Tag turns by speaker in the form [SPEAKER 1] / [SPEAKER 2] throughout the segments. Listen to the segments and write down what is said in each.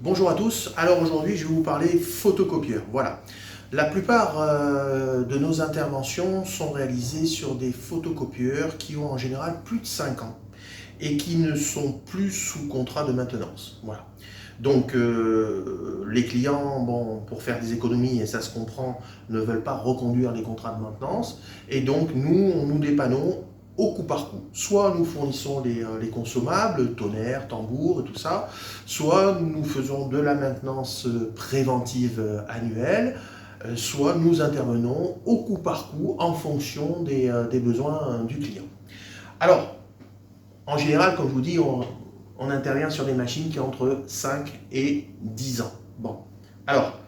[SPEAKER 1] Bonjour à tous, alors aujourd'hui je vais vous parler photocopieur. Voilà, la plupart de nos interventions sont réalisées sur des photocopieurs qui ont en général plus de 5 ans et qui ne sont plus sous contrat de maintenance. Voilà. Donc les clients, bon, pour faire des économies, et ça se comprend, ne veulent pas reconduire les contrats de maintenance, et donc nous dépannons au coup par coup. Soit nous fournissons les consommables, tonnerre, tambour et tout ça, soit nous faisons de la maintenance préventive annuelle, soit nous intervenons au coup par coup en fonction des besoins du client. Alors, en général, comme je vous dis, on intervient sur des machines qui ont entre 5 et 10 ans. Bon, alors,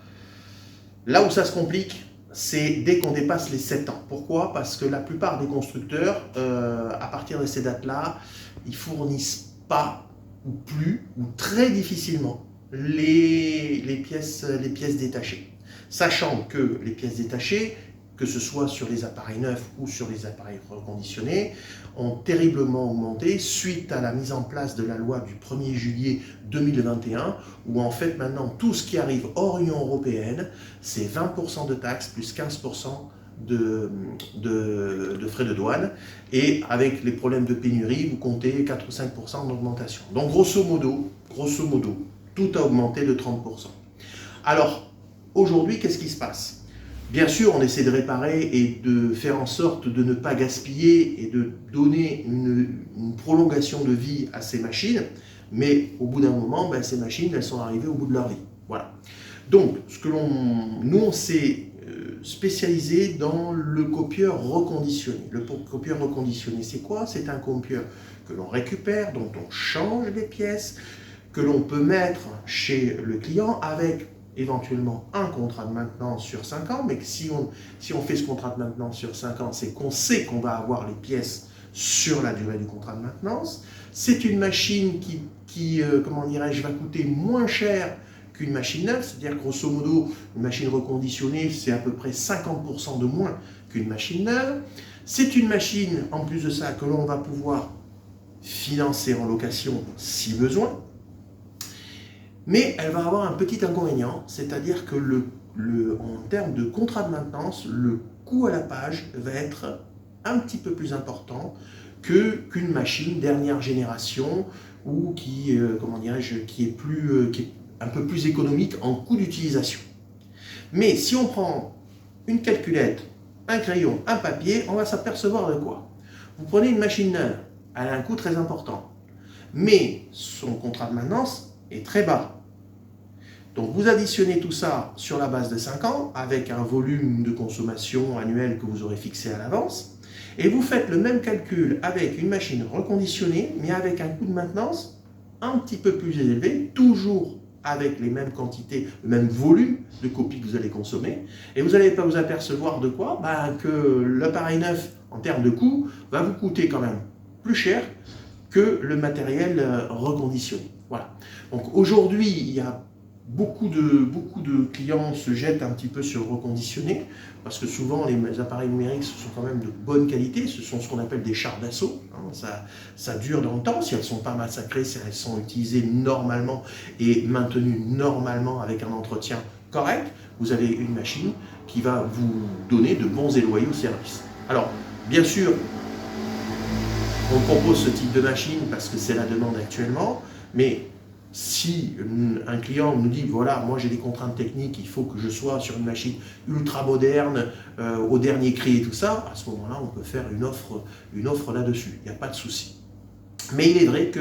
[SPEAKER 1] là où ça se complique, c'est dès qu'on dépasse les 7 ans. Pourquoi? Parce que la plupart des constructeurs, à partir de ces dates-là, ils fournissent pas, ou plus, ou très difficilement, les pièces détachées. Sachant que les pièces détachées, que ce soit sur les appareils neufs ou sur les appareils reconditionnés, ont terriblement augmenté suite à la mise en place de la loi du 1er juillet 2021, où en fait maintenant tout ce qui arrive hors Union européenne, c'est 20% de taxes plus 15% de frais de douane, et avec les problèmes de pénurie, vous comptez 4 ou 5% d'augmentation. Donc grosso modo, tout a augmenté de 30%. Alors, aujourd'hui, qu'est-ce qui se passe? Bien sûr, on essaie de réparer et de faire en sorte de ne pas gaspiller et de donner une prolongation de vie à ces machines, mais au bout d'un moment, ben, ces machines, elles sont arrivées au bout de leur vie. Voilà. Donc, nous, on s'est spécialisé dans le copieur reconditionné. Le copieur reconditionné, c'est quoi? C'est un copieur que l'on récupère, dont on change les pièces, que l'on peut mettre chez le client avec éventuellement un contrat de maintenance sur 5 ans, mais que si on fait ce contrat de maintenance sur 5 ans, c'est qu'on sait qu'on va avoir les pièces sur la durée du contrat de maintenance. C'est une machine qui comment dirais-je, va coûter moins cher qu'une machine neuve, c'est-à-dire grosso modo, une machine reconditionnée, c'est à peu près 50% de moins qu'une machine neuve. C'est une machine, en plus de ça, que l'on va pouvoir financer en location si besoin. Mais elle va avoir un petit inconvénient, c'est-à-dire que en termes de contrat de maintenance, le coût à la page va être un petit peu plus important qu'une machine dernière génération ou comment dirais-je, qui est un peu plus économique en coût d'utilisation. Mais si on prend une calculette, un crayon, un papier, on va s'apercevoir de quoi? Vous prenez une machine neuve, elle a un coût très important, mais son contrat de maintenance est très bas. Donc vous additionnez tout ça sur la base de 5 ans, avec un volume de consommation annuel que vous aurez fixé à l'avance, et vous faites le même calcul avec une machine reconditionnée, mais avec un coût de maintenance un petit peu plus élevé, toujours avec les mêmes quantités, le même volume de copies que vous allez consommer, et vous n'allez pas vous apercevoir de quoi? Que l'appareil neuf, en termes de coût, va vous coûter quand même plus cher que le matériel reconditionné. Voilà. Donc aujourd'hui, il y a beaucoup de clients se jettent un petit peu sur le reconditionné, parce que souvent les appareils numériques ce sont quand même de bonne qualité, ce sont ce qu'on appelle des chars d'assaut, hein, ça dure dans le temps, si elles ne sont pas massacrées, si elles sont utilisées normalement et maintenues normalement avec un entretien correct, vous avez une machine qui va vous donner de bons et loyaux services. Alors, bien sûr, on propose ce type de machine parce que c'est la demande actuellement, mais si un client nous dit, voilà, moi j'ai des contraintes techniques, il faut que je sois sur une machine ultra moderne, au dernier cri et tout ça, à ce moment-là, on peut faire une offre là-dessus, il n'y a pas de souci. Mais il est vrai que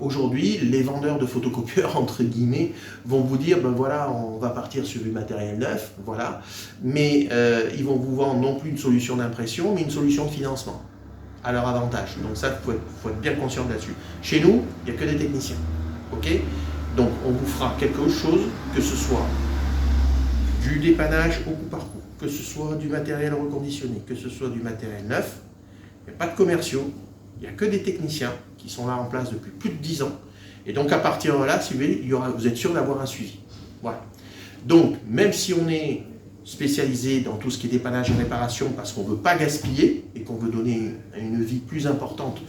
[SPEAKER 1] aujourd'hui, les vendeurs de photocopieurs, entre guillemets, vont vous dire, ben voilà, on va partir sur du matériel neuf, voilà, mais ils vont vous vendre non plus une solution d'impression, mais une solution de financement à leur avantage. Donc ça, il faut être bien conscient là-dessus. Chez nous, il n'y a que des techniciens. Ok? Donc on vous fera quelque chose, que ce soit du dépannage au coup par coup, que ce soit du matériel reconditionné, que ce soit du matériel neuf. Il n'y a pas de commerciaux, il n'y a que des techniciens qui sont là en place depuis plus de 10 ans. Et donc à partir de là, si vous êtes sûr d'avoir un suivi. Voilà. Donc même si on est spécialisé dans tout ce qui est dépannage et réparation parce qu'on ne veut pas gaspiller et qu'on veut donner une vie plus importante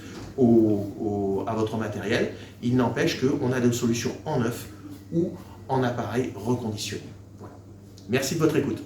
[SPEAKER 1] à votre matériel. Il n'empêche qu'on a des solutions en neuf ou en appareil reconditionné. Voilà. Merci de votre écoute.